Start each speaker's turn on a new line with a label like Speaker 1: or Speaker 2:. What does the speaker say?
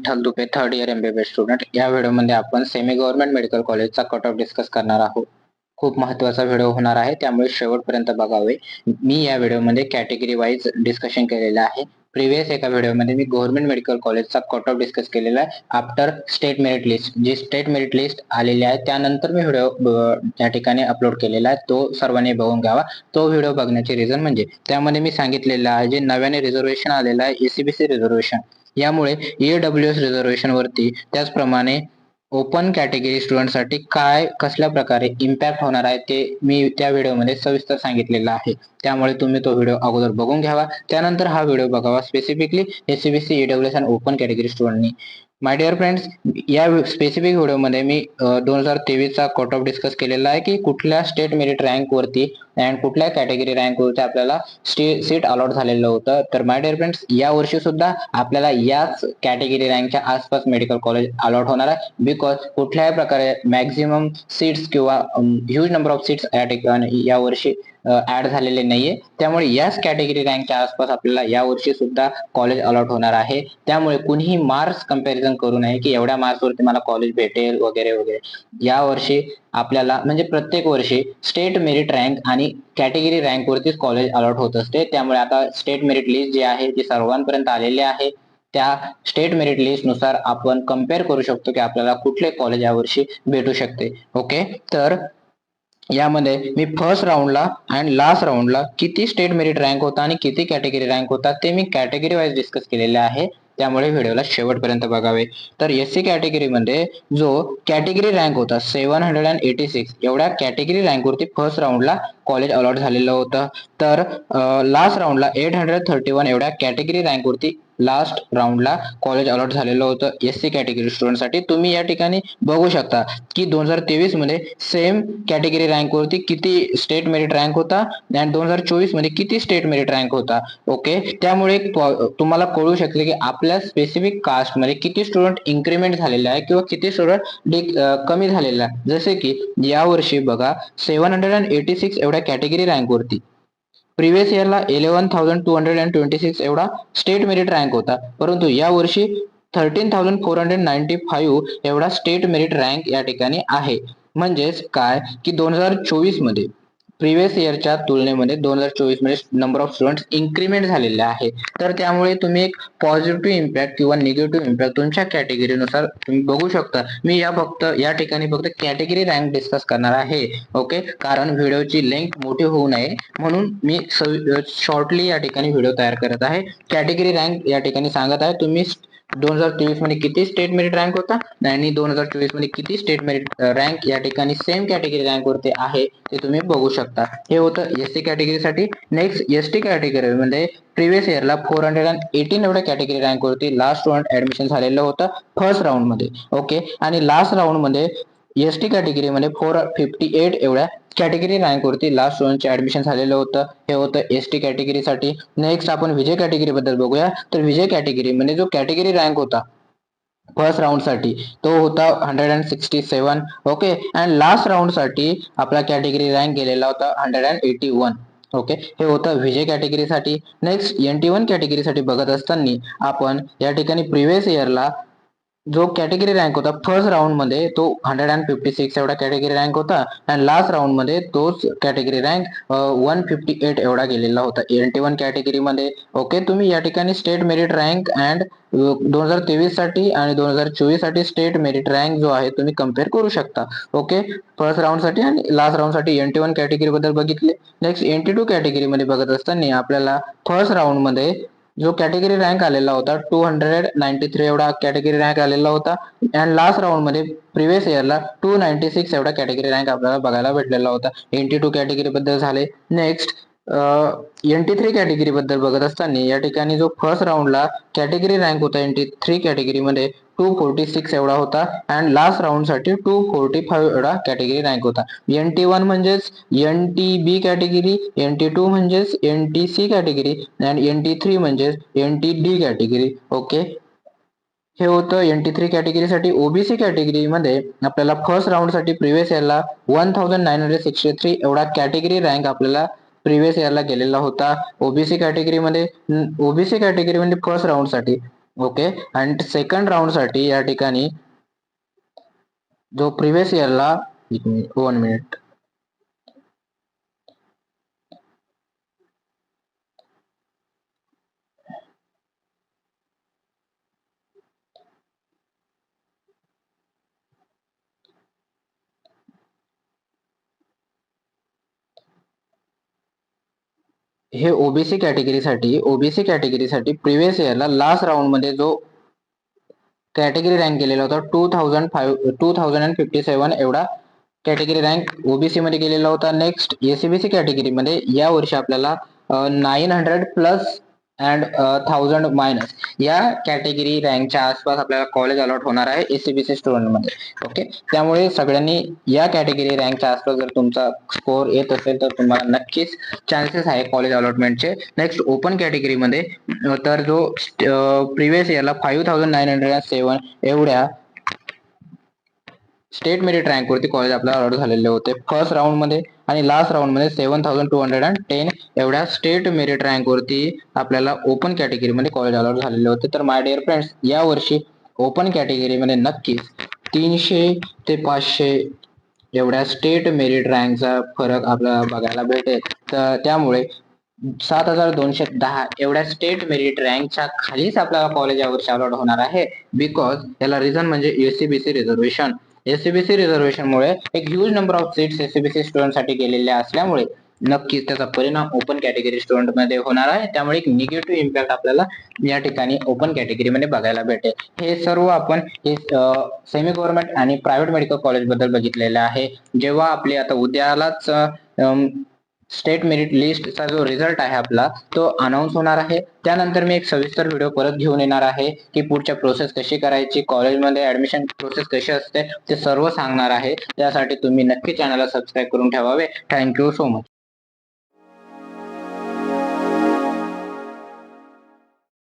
Speaker 1: Vitthal Dupe, third year MBBS student. या व्हिडिओमध्ये आपण सेमी गव्हर्नमेंट मेडिकल कॉलेजचा कट ऑफ डिस्कस करणार आहोत. खूप महत्वाचा व्हिडिओ होणार आहे, त्यामुळे शेवटपर्यंत बघावे. मी या व्हिडिओमध्ये कॅटेगरी वाईज डिस्कशन केलेलं आहे. प्रिव्हियस एका व्हिडिओमध्ये मी गव्हर्नमेंट मेडिकल कॉलेजचा कट ऑफ डिस्कस केलेला आहे आफ्टर स्टेट मेरिट लिस्ट. जी स्टेट मेरिट लिस्ट आलेली आहे त्यानंतर मी व्हिडिओ या ठिकाणी अपलोड केलेला आहे, तो सर्वांनी बघून घ्यावा. तो व्हिडिओ बघण्याचे रिझन म्हणजे त्यामध्ये मी सांगितलेलं आहे जे नव्याने रिझर्वेशन आलेलं आहे ACBC रिझर्वेशन, यामुळे EWS रिझर्वेशन वरती त्याचप्रमाणे ओपन कॅटेगरी स्टुडंटसाठी काय कसल्या प्रकारे इम्पॅक्ट होणार आहे ते मी त्या व्हिडिओमध्ये सविस्तर सांगितलेलं आहे. त्यामुळे तुम्ही तो व्हिडिओ अगोदर बघून घ्यावा, त्यानंतर हा व्हिडिओ बघावा स्पेसिफिकली ACBC EWS आणि ओपन कॅटेगरी स्टुडंटनी. माय डिअर फ्रेंड्स, या स्पेसिफिक व्हिडिओमध्ये मी 2023चा कट ऑफ डिस्कस केलेला आहे की कुठल्या स्टेट मेरिट रँक वरती अँड कुठल्या कॅटेगरी रँक वरती आपल्याला सीट अलॉट झालेलं होतं. तर माय डिअर फ्रेंड्स, या वर्षी सुद्धा आपल्याला याच कॅटेगरी रँकच्या आसपास मेडिकल कॉलेज अलॉट होणार आहे. बिकॉज कुठल्याही प्रकारे मॅक्झिमम सीट्स किंवा ह्यूज नंबर ऑफ सीट्स या ठिकाणी या वर्षी ऍड झालेले नाहीये, त्यामुळे याच कॅटेगरी रँकच्या आसपास आपल्याला या वर्षी सुद्धा कॉलेज अलॉट होणार आहे. त्यामुळे कुणीही मार्क्स कंपॅरिझन करू नये की एवढ्या मार्क्स वरती मला कॉलेज भेटेल वगैरे वगैरे. या वर्षी आपल्याला म्हणजे प्रत्येक वर्षी स्टेट मेरिट रँक आणि कॅटेगरी रँक वरतीच कॉलेज अलॉट होत असते. त्यामुळे आता स्टेट मेरिट लिस्ट जी आहे ती सर्वांपर्यंत आलेली आहे. त्या स्टेट मेरिट लिस्ट नुसार आपण कम्पेअर करू शकतो की आपल्याला कुठले कॉलेज यावर्षी भेटू शकते. ओके, तर यामध्ये मी फर्स्ट राऊंडला अँड लास्ट राऊंडला किती स्टेट मेरिट रँक होता आणि किती कॅटेगरी रँक होता ते मी कॅटेगरी वाईज डिस्कस केलेले आहे, त्यामुळे व्हिडिओला शेवटपर्यंत बघावे. तर SC कॅटेगरीमध्ये जो कॅटेगरी रँक होता 786 एवढ्या कॅटेगरी रँक वरती फर्स्ट राऊंडला कॉलेज अलॉट झालेलं होतं. तर लास्ट राऊंडला 831 एवढ्या कॅटेगरी रँक वरती लास्ट राऊंडला कॉलेज अलॉट झालेलं होतं SC कॅटेगरी स्टुडंटसाठी. तुम्ही या ठिकाणी बघू शकता की 2023 मध्ये सेम कॅटेगरी रँक वरती किती स्टेट मेरिट रँक होता आणि 2024 मध्ये किती स्टेट मेरिट रँक होता. ओके, त्यामुळे तुम्हाला कळू शकते की आपल्या स्पेसिफिक कास्ट मध्ये किती स्टुडंट इन्क्रीमेंट झालेले आहे किंवा किती स्टुडंट कमी झालेला आहे. जसे की यावर्षी बघा 786 एवढ्या कॅटेगरी रँक वरती प्रिव्हियस इयरला 11,226 एवढा स्टेट मेरिट रँक होता, परंतु या वर्षी 13,495 एवढा स्टेट मेरिट रँक या ठिकाणी आहे. म्हणजेच काय की 2024 मध्ये प्रिव्हियस इयरच्या तुलनेमध्ये 2024 मध्ये नंबर ऑफ स्टुडंट्स इन्क्रीमेंट झालेले आहे. तर त्यामुळे तुम्ही एक पॉझिटिव्ह इम्पॅक्ट किंवा निगेटिव्ह इम्पॅक्ट तुमच्या कॅटेगरीनुसार तुम्ही बघू शकता. मी या ठिकाणी फक्त कॅटेगरी रँक डिस्कस करणार आहे. ओके, कारण व्हिडिओची लेंथ मोठी होऊ नये म्हणून मी शॉर्टली या ठिकाणी व्हिडिओ तयार करत आहे. कॅटेगरी रँक या ठिकाणी सांगत आहे तुम्ही 2023 मध्ये किती स्टेट मेरिट रँक होता आणि 2024 मध्ये किती स्टेट मेरिट रँक या ठिकाणी सेम कॅटेगरी रँक वरती आहे ते तुम्ही बघू शकता. हे होतं SC कॅटेगरीसाठी. नेक्स्ट ST कॅटेगरीमध्ये प्रिव्हियस इयरला 418 एवढ्या कॅटेगरी रँक वरती लास्ट स्टुडंट ऍडमिशन झालेलं होतं फर्स्ट राऊंड मध्ये. ओके, आणि लास्ट राऊंड मध्ये ST कॅटेगरीमध्ये 458 एवढ्या कॅटेगरी रँक वरती लास्ट स्टुडंटचे ऍडमिशन झालेलं होतं. हे होतं ST कॅटेगरीसाठी. नेक्स्ट आपण विजय कॅटेगरी बद्दल बघूया. तर विजय कॅटेगरीमध्ये जो कॅटेगरी रँक होता फर्स्ट राऊंड साठी तो होता 167. ओके, अँड लास्ट राऊंड साठी आपला कॅटेगरी रँक गेलेला होता 181. ओके, हे होतं विजय कॅटेगरीसाठी. नेक्स्ट NT1 कॅटेगरीसाठी बघत असताना आपण या ठिकाणी प्रिव्हियस इयरला जो कॅटेगरी रँक होता फर्स्ट राऊंड मध्ये तो 156 एवढा कॅटेगरी रँक होता आणि लास्ट राऊंड मध्ये तोच कॅटेगरी रँक 158 एवढा गेलेला होता NT1 कॅटेगरीमध्ये. ओके, तुम्ही या ठिकाणी स्टेट मेरिट रँक अँड 2023 साठी आणि 2024 साठी स्टेट मेरिट रँक जो आहे तुम्ही कम्पेअर करू शकता. ओके, फर्स्ट राऊंड साठी आणि लास्ट राऊंड साठी NT1 कॅटेगरी बद्दल बघितले. नेक्स्ट NT2 कॅटेगरी मध्ये बघत असताना आपल्याला फर्स्ट राऊंड मध्ये जो कॅटेगरी रँक आलेला होता 293 एवढा कॅटेगरी रँक आलेला होता आणि लास्ट राऊंड मध्ये प्रिव्हियस इयरला 296 एवढा कॅटेगरी रँक आपल्याला बघायला भेटलेला होता. NT2 कॅटेगरी बद्दल झाले. नेक्स्ट NT3 कॅटेगरी बद्दल बघत असताना या ठिकाणी जो फर्स्ट राऊंडला कॅटेगरी रँक होता NT3 कॅटेगरीमध्ये 246 एवढा होता आणि लास्ट राऊंड साठी 245 एवढा कॅटेगरी रँक होता. NT1 म्हणजेच NTB कॅटेगरी, NT2 म्हणजेच NTC कॅटेगरी आणि NT3 म्हणजेच NTD कॅटेगरी. ओके, हे होतं NT3 कॅटेगरीसाठी. OBC कॅटेगरीमध्ये आपल्याला फर्स्ट राऊंड साठी प्रिव्हियस इयरला 1963 एवढा कॅटेगरी रँक आपल्याला प्रिव्हियस इयरला गेलेला होता. ओबीसी कॅटेगरीमध्ये फर्स्ट राऊंड साठी ओके. आणि सेकंड राऊंड साठी या ठिकाणी जो प्रिव्हियस इयरला 1 मिनिट हे ओबीसी कॅटेगरीसाठी प्रिव्हियस इयरला लास्ट राऊंड मध्ये जो कॅटेगरी रँक गेलेला होता 2057 एवढा कॅटेगरी रँक ओबीसी मध्ये गेलेला होता. नेक्स्ट एसीबीसी कॅटेगरी मध्ये या वर्षी आपल्याला 900 प्लस अँड 1000 मायनस या कॅटेगरी रँकच्या आसपास आपल्याला कॉलेज अलॉट होणार आहे एसीबीसी स्टुडंट मध्ये. ओके. त्यामुळे सगळ्यांनी या कॅटेगरी रँकच्या आसपास जर तुमचा स्कोर येत असेल तर तुम्हाला नक्कीच चान्सेस आहे कॉलेज अलॉटमेंटचे. नेक्स्ट ओपन कॅटेगरीमध्ये तर जो प्रिव्हियस इयरला 5907 एवढ्या स्टेट मेरिट रँक वरती कॉलेज आपल्याला अलॉट झालेले होते फर्स्ट राऊंड मध्ये, आणि लास्ट राऊंड मध्ये 7210 एवढ्या स्टेट मेरिट रँक वरती आपल्याला ओपन कॅटेगरीमध्ये कॉलेज अलॉट झालेले होते. तर माय डिअर फ्रेंड्स, या वर्षी ओपन कॅटेगरीमध्ये नक्कीच 300 ते 500 एवढ्या स्टेट मेरिट रँकचा फरक आपल्याला बघायला भेटेल. तर त्यामुळे 7210 एवढ्या स्टेट मेरिट रँकच्या खालीच आपल्याला कॉलेज यावर्षी अलॉट होणार आहे. बिकॉज याला रिझन म्हणजे एसीबीसी रिझर्वेशन. एसीबीसी रिझर्वेशन मुळे एक huge number of seats ACBC student साठी गेलेल्या असल्यामुळे नक्कीच त्याचा परिणाम ओपन कॅटेगरी स्टुडंट मध्ये होणार आहे. त्यामुळे एक निगेटिव्ह इम्पॅक्ट आपल्याला या ठिकाणी ओपन कॅटेगरीमध्ये बघायला भेटेल. हे सर्व आपण सेमी गव्हर्नमेंट आणि प्रायव्हेट मेडिकल कॉलेज बद्दल बघितलेलं आहे. जेव्हा आपली आता उद्यालाच स्टेट मेरिट लिस्टचा जो रिझल्ट आहे आपला तो अनाऊन्स होणार आहे, त्यानंतर मी एक सविस्तर व्हिडिओ परत घेऊन येणार आहे की पुढच्या प्रोसेस कशी करायची, कॉलेजमध्ये ऍडमिशन प्रोसेस कशी असते ते सर्व सांगणार आहे. त्यासाठी तुम्ही नक्की चॅनलला सबस्क्राईब करून ठेवावे. Thank you so much.